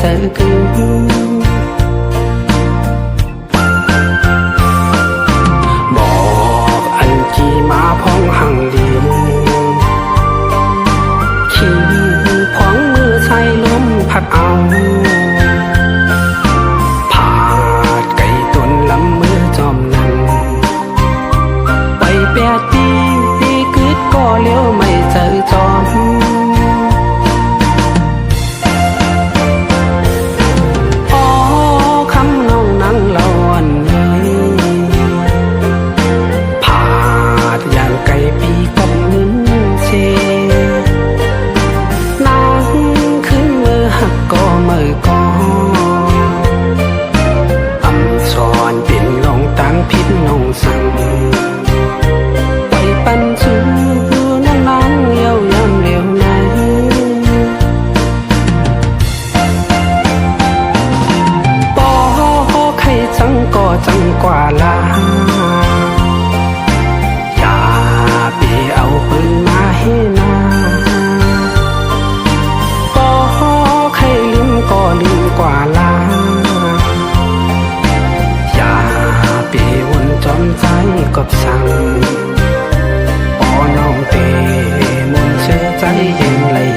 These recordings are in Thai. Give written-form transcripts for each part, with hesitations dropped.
จอกันบอกอันกี่มาพ้องหังลีขี่พ้องมือใช้ลมพัดเอาผาดไก่ต้นลำมือจอมนั่งไป8 ปีกึดก็เลี้ยวไม่เจอจอมจังกว่าลาอย่าไปเอาปืนมาให้นาก็ใครลืมก็ลืมกว่าลาอย่าไปวนจอมใจกับสั่งปอน้องเตมนเชื่อใจเย็นเลย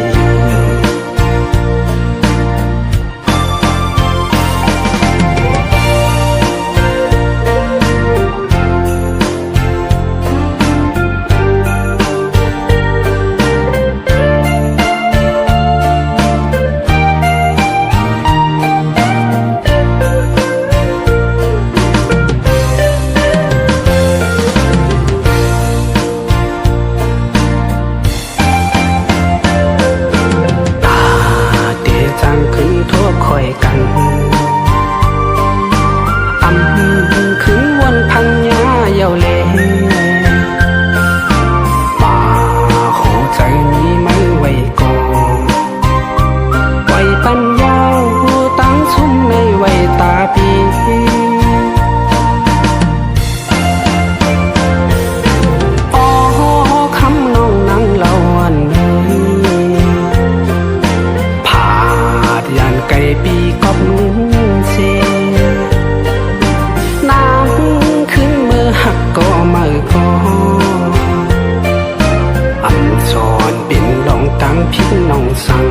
คอยกันคืนวันพังยาเยาเลป่าโหใจนี้ไม่ไว้ก่อนไว้ปัญญาตั้งชุ่มในไว้ตาปีอ๋อคำน้องนั่งเล่าวันเลยผ่าดยานไกลปีก็มือเสียน้ำขึ้นมือหักก็มือก็อันสอนเป็นลองตั้งพิษน้องสั่ง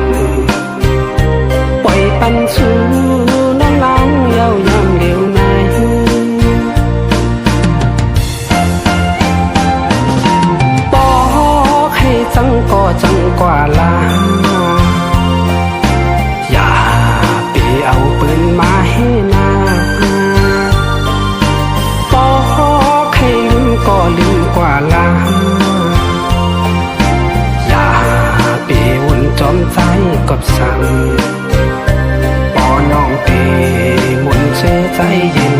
ปล่อยปันสูน้องน้องเย้ายำเร็วในบอกให้จังก็จังกว่าลาเอาปืนมาให้นาบอกให้ลืมก็ลืมกว่าลาอย่าไปวนจอมใจกับสั่งปอน้องเตมนเชื่อใจเย็น